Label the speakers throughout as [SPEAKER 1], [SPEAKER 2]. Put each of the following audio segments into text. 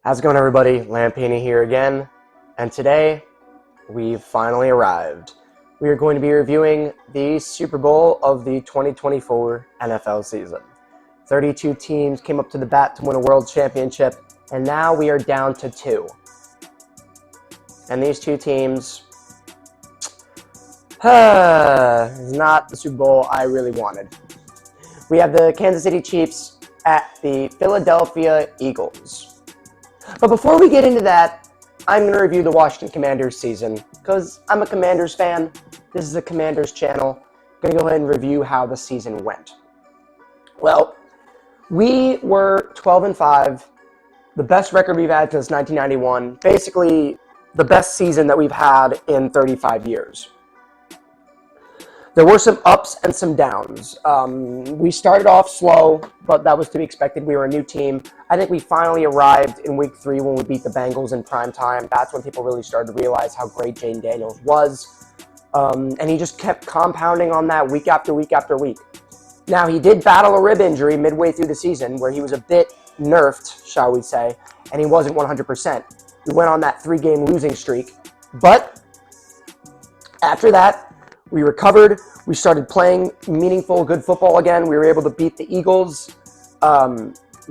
[SPEAKER 1] How's it going, everybody? Lampini here again, and today we've finally arrived. We are going to be reviewing the Super Bowl of the 2024 NFL season. 32 teams came up to the bat to win a world championship, and now we are down to 2. And these 2 teams, is not the Super Bowl I really wanted. We have the Kansas City Chiefs at the Philadelphia Eagles. But before we get into that, I'm going to review the Washington Commanders season because I'm a Commanders fan. This is a Commanders channel. I'm going to go ahead and review how the season went. Well, we were 12-5, the best record we've had since 1991, basically the best season that we've had in 35 years. There were some ups and some downs. We started off slow, but that was to be expected. We were a new team. I think we finally arrived in week 3 when we beat the Bengals in prime time. That's when people really started to realize how great Jayden Daniels was. And he just kept compounding on that week after week after week. Now, he did battle a rib injury midway through the season where he was a bit nerfed, shall we say, and he wasn't 100%. We went on that 3-game losing streak. But after that, we recovered. We started playing meaningful, good football again. We were able to beat the Eagles.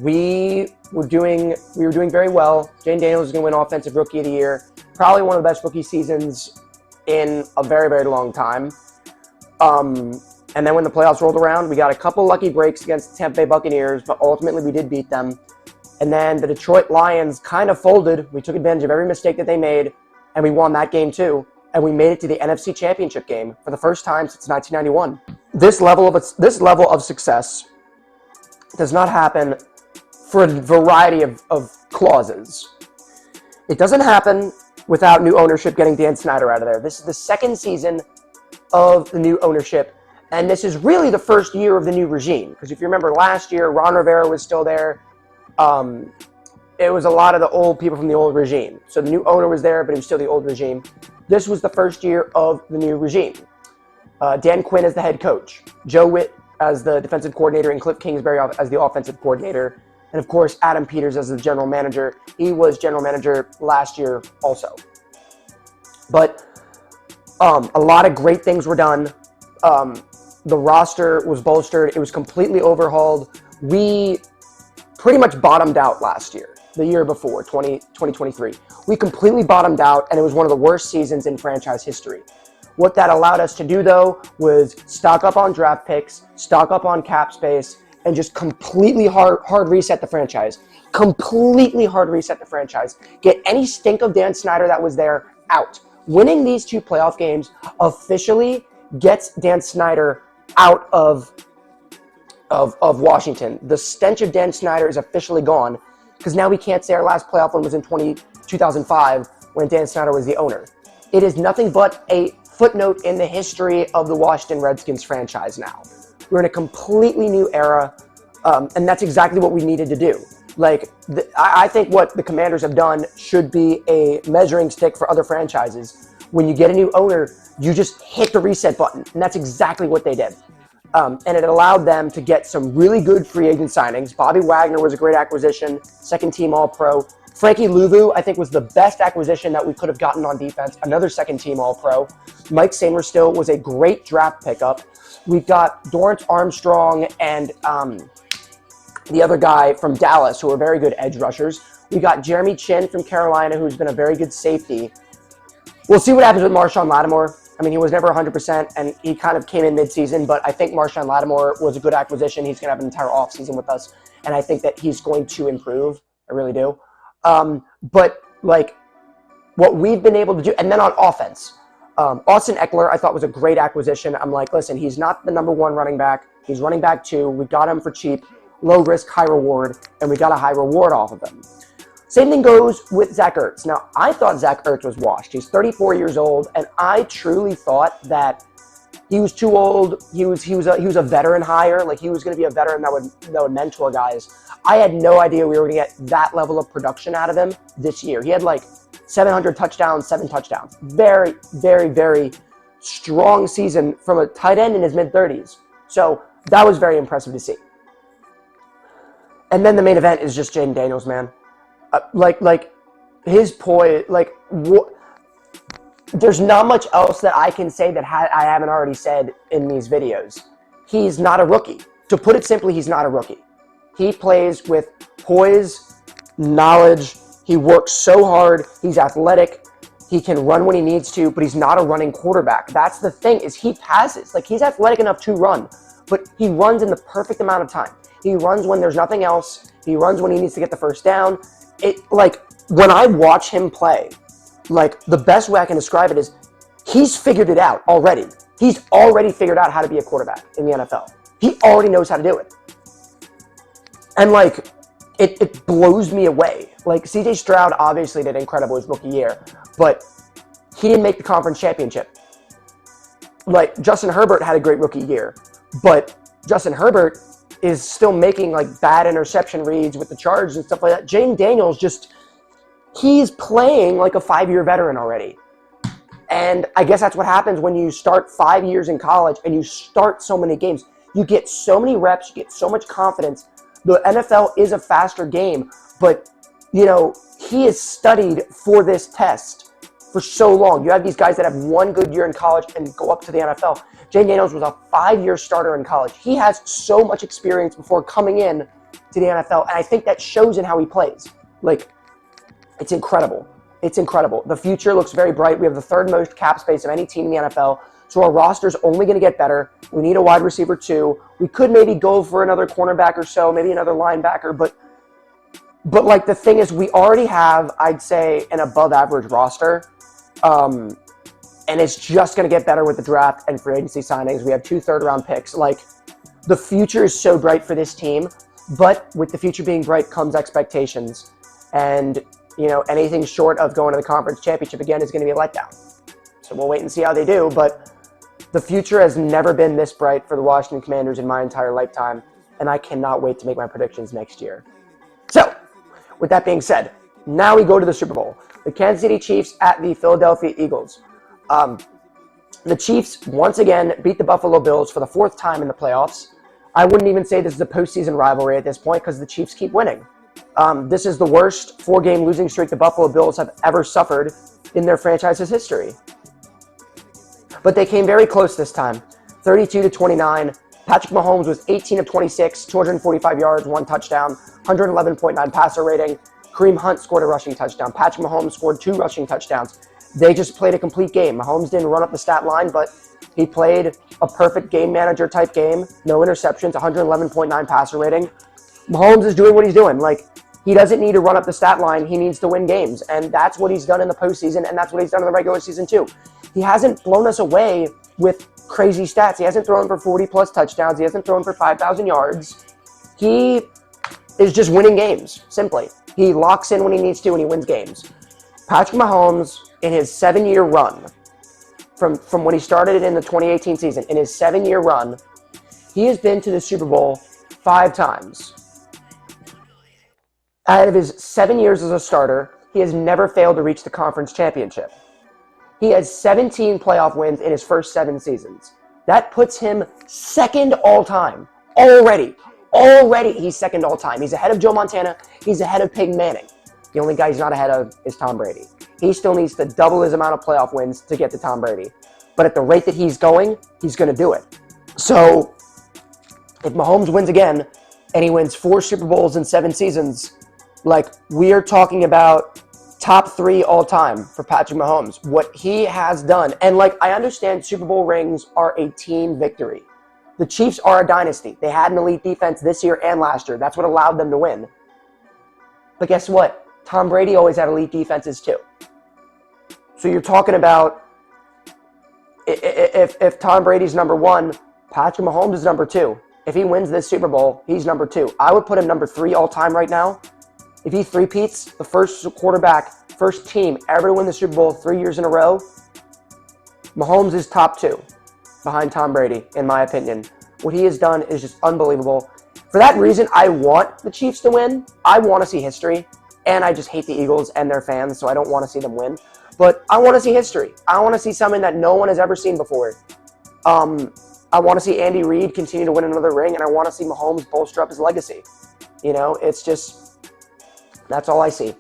[SPEAKER 1] We were doing very well. Jayden Daniels is going to win Offensive Rookie of the Year. Probably one of the best rookie seasons in a very, very long time. And then when the playoffs rolled around, we got a couple lucky breaks against the Tampa Bay Buccaneers, but ultimately we did beat them. And then the Detroit Lions kind of folded. We took advantage of every mistake that they made, and we won that game too. And we made it to the NFC Championship game for the first time since 1991. This level of success does not happen for a variety of clauses. It doesn't happen without new ownership getting Dan Snyder out of there. This is the second season of the new ownership, and this is really the first year of the new regime. Because if you remember last year, Ron Rivera was still there. It was a lot of the old people from the old regime. So the new owner was there, but it was still the old regime. This was the first year of the new regime. Dan Quinn as the head coach, Joe Witt as the defensive coordinator, and Cliff Kingsbury as the offensive coordinator, and of course Adam Peters as the general manager. He was general manager last year also. But a lot of great things were done. The roster was bolstered. It was completely overhauled. We pretty much bottomed out last year. The year before, 2023. We completely bottomed out, and it was one of the worst seasons in franchise history. What that allowed us to do, though, was stock up on draft picks, stock up on cap space, and just completely hard reset the franchise. Completely hard reset the franchise. Get any stink of Dan Snyder that was there out. Winning these 2 playoff games officially gets Dan Snyder out of Washington. The stench of Dan Snyder is officially gone, because now we can't say our last playoff one was in 2005 when Dan Snyder was the owner. It is nothing but a footnote in the history of the Washington Redskins franchise now. We're in a completely new era, and that's exactly what we needed to do. I think what the Commanders have done should be a measuring stick for other franchises. When you get a new owner, you just hit the reset button, and that's exactly what they did. And it allowed them to get some really good free agent signings. Bobby Wagner was a great acquisition, second-team All-Pro. Frankie Louvu, I think, was the best acquisition that we could have gotten on defense, another second-team All-Pro. Mike Sainristil was a great draft pickup. We've got Dorrance Armstrong and the other guy from Dallas, who are very good edge rushers. We got Jeremy Chin from Carolina, who's been a very good safety. We'll see what happens with Marshawn Lattimore. I mean, he was never 100%, and he kind of came in mid-season, but I think Marshawn Lattimore was a good acquisition. He's going to have an entire offseason with us, and I think that he's going to improve. I really do. But, what we've been able to do, and then on offense, Austin Eckler, I thought, was a great acquisition. I'm like, listen, he's not the number 1 running back. He's running back 2. We got him for cheap, low risk, high reward, and we got a high reward off of him. Same thing goes with Zach Ertz. Now, I thought Zach Ertz was washed. He's 34 years old, and I truly thought that he was too old. He was a veteran hire. He was going to be a veteran that would mentor guys. I had no idea we were going to get that level of production out of him this year. He had 700 touchdowns, 7 touchdowns. Very, very, very strong season from a tight end in his mid-30s. So that was very impressive to see. And then the main event is just Jayden Daniels, man. like his poise, there's not much else that I can say that I haven't already said in these videos. He's not a rookie. To put it simply, he's not a rookie. He plays with poise, knowledge. He works so hard. He's athletic. He can run when he needs to, but he's not a running quarterback. That's the thing, is he passes. Like, he's athletic enough to run, but he runs in the perfect amount of time. He runs when there's nothing else. He runs when he needs to get the first down. When I watch him play, the best way I can describe it is he's figured it out already. He's already figured out how to be a quarterback in the NFL. He already knows how to do it. And it blows me away. CJ Stroud obviously did incredible his rookie year, but he didn't make the conference championship. Justin Herbert had a great rookie year, but Justin Herbert is still making bad interception reads with the Chargers and stuff like that. Jayden Daniels he's playing like a 5-year veteran already. And I guess that's what happens when you start 5 years in college and you start so many games. You get so many reps, you get so much confidence. The NFL is a faster game, but he has studied for this test for so long. You have these guys that have one good year in college and go up to the NFL. Jayden Daniels was a 5-year starter in college. He has so much experience before coming in to the NFL, and I think that shows in how he plays. It's incredible. It's incredible. The future looks very bright. We have the third most cap space of any team in the NFL, so our roster's only going to get better. We need a wide receiver too. We could maybe go for another cornerback or so, maybe another linebacker, but the thing is, we already have, I'd say, an above-average roster, and it's just going to get better with the draft and free agency signings. We have 2 third-round picks. The future is so bright for this team, but with the future being bright comes expectations, and anything short of going to the conference championship again is going to be a letdown. So we'll wait and see how they do, but the future has never been this bright for the Washington Commanders in my entire lifetime, and I cannot wait to make my predictions next year. So, with that being said, now we go to the Super Bowl. The Kansas City Chiefs at the Philadelphia Eagles. The Chiefs, once again, beat the Buffalo Bills for the 4th time in the playoffs. I wouldn't even say this is a postseason rivalry at this point because the Chiefs keep winning. This is the worst 4-game losing streak the Buffalo Bills have ever suffered in their franchise's history. But they came very close this time, 32-29. Patrick Mahomes was 18 of 26, 245 yards, 1 touchdown, 111.9 passer rating. Kareem Hunt scored a rushing touchdown. Patrick Mahomes scored 2 rushing touchdowns. They just played a complete game. Mahomes didn't run up the stat line, but he played a perfect game manager type game. No interceptions, 111.9 passer rating. Mahomes is doing what he's doing. He doesn't need to run up the stat line. He needs to win games. And that's what he's done in the postseason, and that's what he's done in the regular season too. He hasn't blown us away with crazy stats. He hasn't thrown for 40-plus touchdowns. He hasn't thrown for 5,000 yards. He is just winning games, simply. He locks in when he needs to, and he wins games. Patrick Mahomes, in his 7-year run, from when he started in the 2018 season, in his 7-year run, he has been to the Super Bowl 5 times. Out of his 7 years as a starter, he has never failed to reach the conference championship. He has 17 playoff wins in his first 7 seasons. That puts him second all-time. Already, he's second all-time. He's ahead of Joe Montana. He's ahead of Peyton Manning. The only guy he's not ahead of is Tom Brady. He still needs to double his amount of playoff wins to get to Tom Brady. But at the rate that he's going to do it. So, if Mahomes wins again, and he wins 4 Super Bowls in 7 seasons, we are talking about top 3 all-time for Patrick Mahomes. What he has done, and I understand Super Bowl rings are a team victory. The Chiefs are a dynasty. They had an elite defense this year and last year. That's what allowed them to win. But guess what? Tom Brady always had elite defenses too. So you're talking about if Tom Brady's number 1, Patrick Mahomes is number 2. If he wins this Super Bowl, he's number 2. I would put him number 3 all-time right now. If he three-peats, the first team ever to win the Super Bowl 3 years in a row, Mahomes is top 2 behind Tom Brady, in my opinion. What he has done is just unbelievable. For that reason, I want the Chiefs to win. I want to see history, and I just hate the Eagles and their fans, so I don't want to see them win. But I want to see history. I want to see something that no one has ever seen before. I want to see Andy Reid continue to win another ring, and I want to see Mahomes bolster up his legacy. It's just... That's all I see.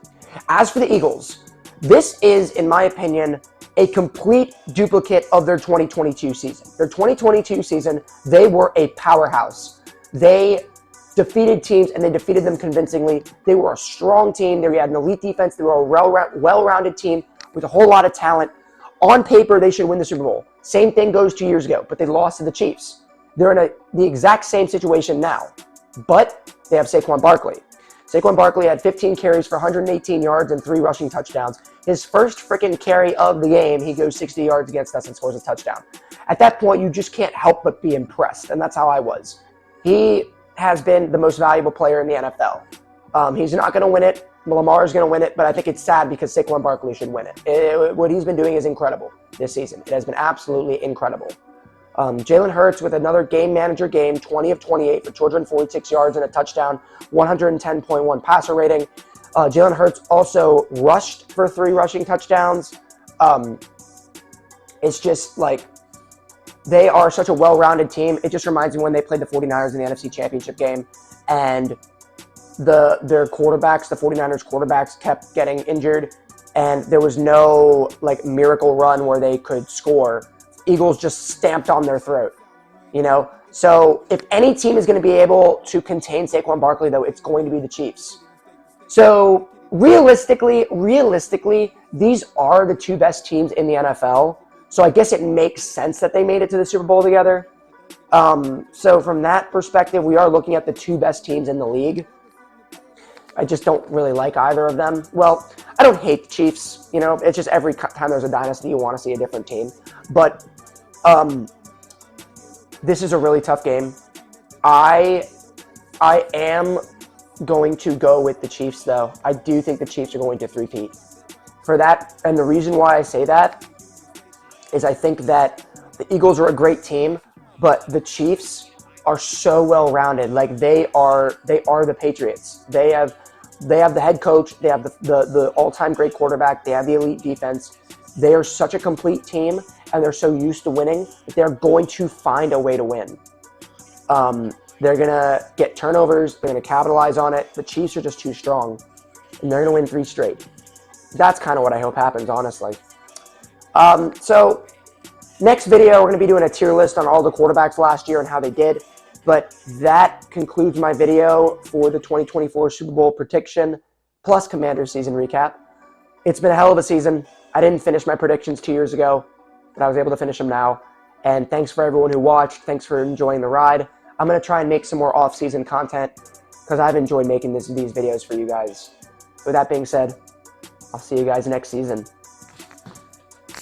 [SPEAKER 1] As for the Eagles, this is, in my opinion, a complete duplicate of their 2022 season. Their 2022 season, they were a powerhouse. They defeated teams, and they defeated them convincingly. They were a strong team. They had an elite defense. They were a well-rounded team with a whole lot of talent. On paper, they should win the Super Bowl. Same thing goes 2 years ago, but they lost to the Chiefs. They're in the exact same situation now, but they have Saquon Barkley. Saquon Barkley had 15 carries for 118 yards and 3 rushing touchdowns. His first freaking carry of the game, he goes 60 yards against us and scores a touchdown. At that point, you just can't help but be impressed, and that's how I was. He has been the most valuable player in the NFL. He's not going to win it. Lamar is going to win it, but I think it's sad because Saquon Barkley should win it. What he's been doing is incredible this season. It has been absolutely incredible. Jalen Hurts with another game manager game, 20 of 28 for 246 yards and a touchdown, 110.1 passer rating. Jalen Hurts also rushed for 3 rushing touchdowns. It's just like they are such a well-rounded team. It just reminds me when they played the 49ers in the NFC Championship game, and their quarterbacks, the 49ers quarterbacks, kept getting injured, and there was no like miracle run where they could score. Eagles just stamped on their throat, you know? So if any team is going to be able to contain Saquon Barkley, though, it's going to be the Chiefs. So realistically, these are the 2 best teams in the NFL. So I guess it makes sense that they made it to the Super Bowl together. So from that perspective, we are looking at the 2 best teams in the league. I just don't really like either of them. Well, I don't hate the Chiefs. You know, it's just every time there's a dynasty, you want to see a different team. But this is a really tough game. I am going to go with the Chiefs, though. I do think the Chiefs are going to three-peat. For that, and the reason why I say that is I think that the Eagles are a great team, but the Chiefs are so well-rounded. Like they are the Patriots. They have the head coach. They have the all-time great quarterback. They have the elite defense. They are such a complete team, and they're so used to winning that they're going to find a way to win. They're going to get turnovers. They're going to capitalize on it. The Chiefs are just too strong, and they're going to win 3 straight. That's kind of what I hope happens, honestly. So next video, we're going to be doing a tier list on all the quarterbacks last year and how they did. But that concludes my video for the 2024 Super Bowl prediction plus Commanders season recap. It's been a hell of a season. I didn't finish my predictions 2 years ago, but I was able to finish them now. And thanks for everyone who watched. Thanks for enjoying the ride. I'm going to try and make some more off-season content because I've enjoyed making these videos for you guys. With that being said, I'll see you guys next season.